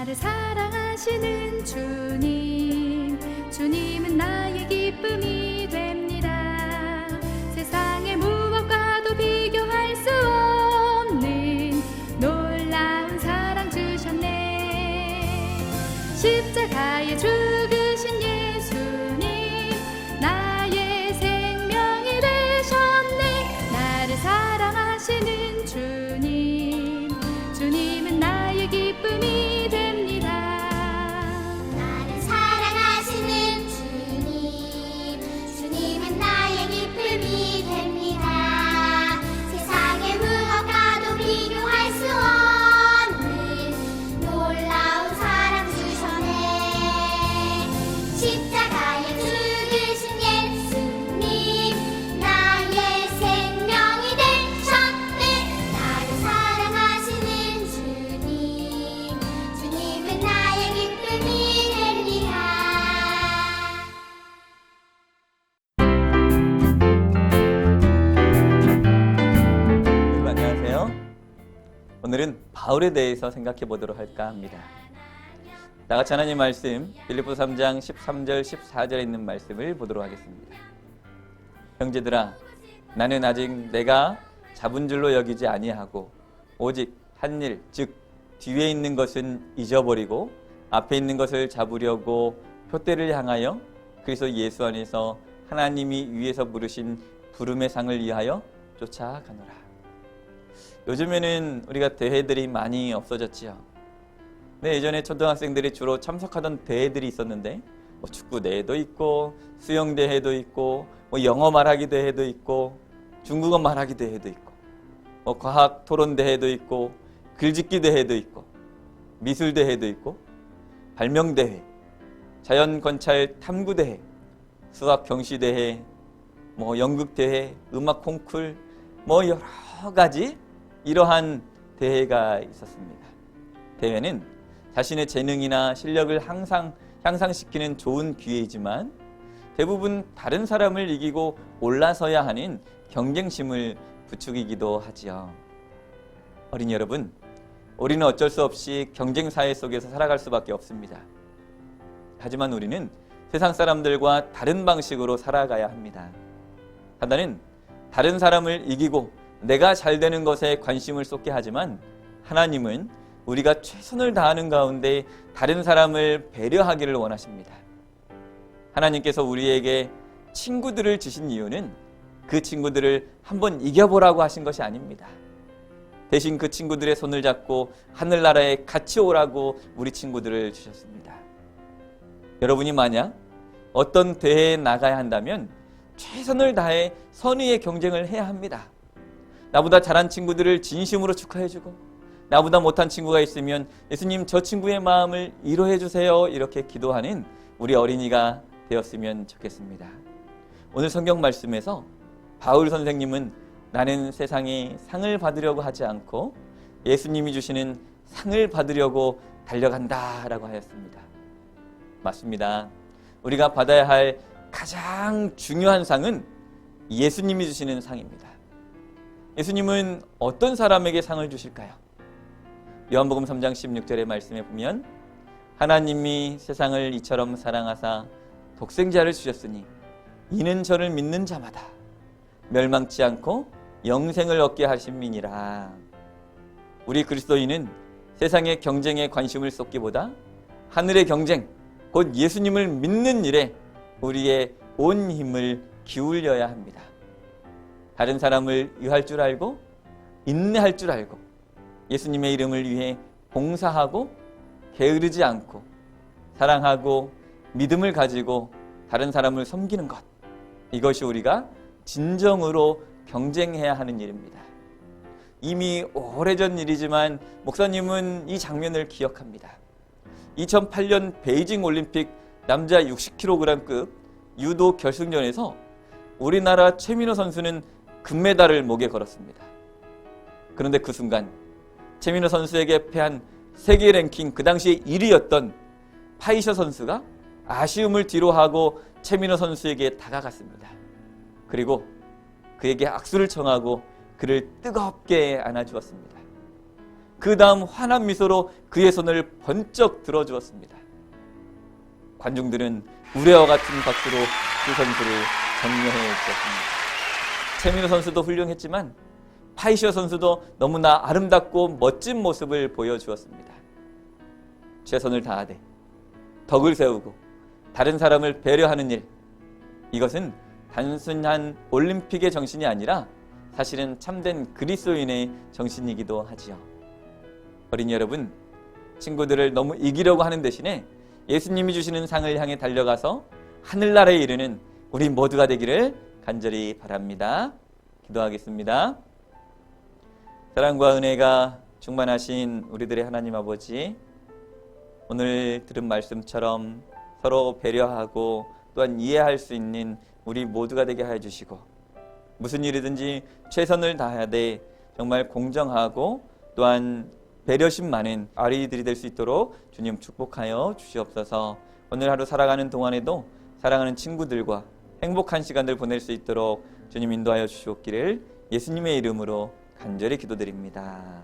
나를 사랑하시는 주님, 주님은 나의 기쁨이 됩니다. 세상의 무엇과도 비교할 수 없는 놀라운 사랑 주셨네. 십자가에 죽으신 예수님, 나의 생명이 되셨네. 나를 사랑하시는 주님, 주님은 나의 기쁨이 됩니다. 나를 사랑하시는 주님, 주님은 나의 기쁨이 됩니다. 세상의 무엇과도 비교할 수 없는 놀라운 사랑 주셨네. 십자가에 죽으신 예수님, 나의 생명이 되셨네. 나를 사랑하시는 주님, 주님은 나의 기쁨이 됩니다. 여러분 안녕하세요. 오늘은 바울에 대해서 생각해 보도록 할까 합니다. 나같이 하나님 말씀 빌립보서 3장 13절 14절에 있는 말씀을 보도록 하겠습니다. 형제들아, 나는 아직 내가 잡은 줄로 여기지 아니하고 오직 한 일, 즉 뒤에 있는 것은 잊어버리고 앞에 있는 것을 잡으려고 표대를 향하여 그리스도 예수 안에서 하나님이 위에서 부르신 부름의 상을 위하여 쫓아가노라. 요즘에는 우리가 대회들이 많이 없어졌지요. 네, 예전에 초등학생들이 주로 참석하던 대회들이 있었는데 축구 대회도 있고 수영 대회도 있고 영어 말하기 대회도 있고 중국어 말하기 대회도 있고 과학 토론 대회도 있고 글짓기 대회도 있고 미술 대회도 있고 발명 대회, 자연 관찰 탐구 대회, 수학 경시 대회, 연극 대회, 음악 콩쿨 여러 가지 이러한 대회가 있었습니다. 대회는 자신의 재능이나 실력을 항상 향상시키는 좋은 기회이지만 대부분 다른 사람을 이기고 올라서야 하는 경쟁심을 부추기기도 하지요. 어린이 여러분, 우리는 어쩔 수 없이 경쟁 사회 속에서 살아갈 수밖에 없습니다. 하지만 우리는 세상 사람들과 다른 방식으로 살아가야 합니다. 사단은 다른 사람을 이기고 내가 잘 되는 것에 관심을 쏟게 하지만 하나님은 우리가 최선을 다하는 가운데 다른 사람을 배려하기를 원하십니다. 하나님께서 우리에게 친구들을 주신 이유는 그 친구들을 한번 이겨보라고 하신 것이 아닙니다. 대신 그 친구들의 손을 잡고 하늘나라에 같이 오라고 우리 친구들을 주셨습니다. 여러분이 만약 어떤 대회에 나가야 한다면 최선을 다해 선의의 경쟁을 해야 합니다. 나보다 잘한 친구들을 진심으로 축하해주고 나보다 못한 친구가 있으면 예수님 저 친구의 마음을 위로해 주세요 이렇게 기도하는 우리 어린이가 되었으면 좋겠습니다. 오늘 성경 말씀에서 바울 선생님은 나는 세상에 상을 받으려고 하지 않고 예수님이 주시는 상을 받으려고 달려간다 라고 하였습니다. 맞습니다. 우리가 받아야 할 가장 중요한 상은 예수님이 주시는 상입니다. 예수님은 어떤 사람에게 상을 주실까요? 요한복음 3장 16절의 말씀에 보면 하나님이 세상을 이처럼 사랑하사 독생자를 주셨으니 이는 저를 믿는 자마다 멸망치 않고 영생을 얻게 하심이니라. 우리 그리스도인은 세상의 경쟁에 관심을 쏟기보다 하늘의 경쟁, 곧 예수님을 믿는 일에 우리의 온 힘을 기울여야 합니다. 다른 사람을 위할 줄 알고 인내할 줄 알고 예수님의 이름을 위해 봉사하고 게으르지 않고 사랑하고 믿음을 가지고 다른 사람을 섬기는 것, 이것이 우리가 진정으로 경쟁해야 하는 일입니다. 이미 오래전 일이지만 목사님은 이 장면을 기억합니다. 2008년 베이징 올림픽 남자 60kg급 유도 결승전에서 우리나라 최민호 선수는 금메달을 목에 걸었습니다. 그런데 그 순간 최민호 선수에게 패한 세계 랭킹 그 당시에 1위였던 파이셔 선수가 아쉬움을 뒤로하고 최민호 선수에게 다가갔습니다. 그리고 그에게 악수를 청하고 그를 뜨겁게 안아주었습니다. 그 다음 환한 미소로 그의 손을 번쩍 들어주었습니다. 관중들은 우레와 같은 박수로 그 선수를 격려해 주었습니다. 최민호 선수도 훌륭했지만 파이시어 선수도 너무나 아름답고 멋진 모습을 보여주었습니다. 최선을 다하되 덕을 세우고 다른 사람을 배려하는 일, 이것은 단순한 올림픽의 정신이 아니라 사실은 참된 그리스도인의 정신이기도 하지요. 어린이 여러분, 친구들을 너무 이기려고 하는 대신에 예수님이 주시는 상을 향해 달려가서 하늘나라에 이르는 우리 모두가 되기를 간절히 바랍니다. 기도하겠습니다. 사랑과 은혜가 충만하신 우리들의 하나님 아버지, 오늘 들은 말씀처럼 서로 배려하고 또한 이해할 수 있는 우리 모두가 되게 하여 주시고, 무슨 일이든지 최선을 다하되 정말 공정하고 또한 배려심 많은 아이들이 될 수 있도록 주님 축복하여 주시옵소서. 오늘 하루 살아가는 동안에도 사랑하는 친구들과 행복한 시간을 보낼 수 있도록 주님 인도하여 주시옵기를 예수님의 이름으로 간절히 기도드립니다.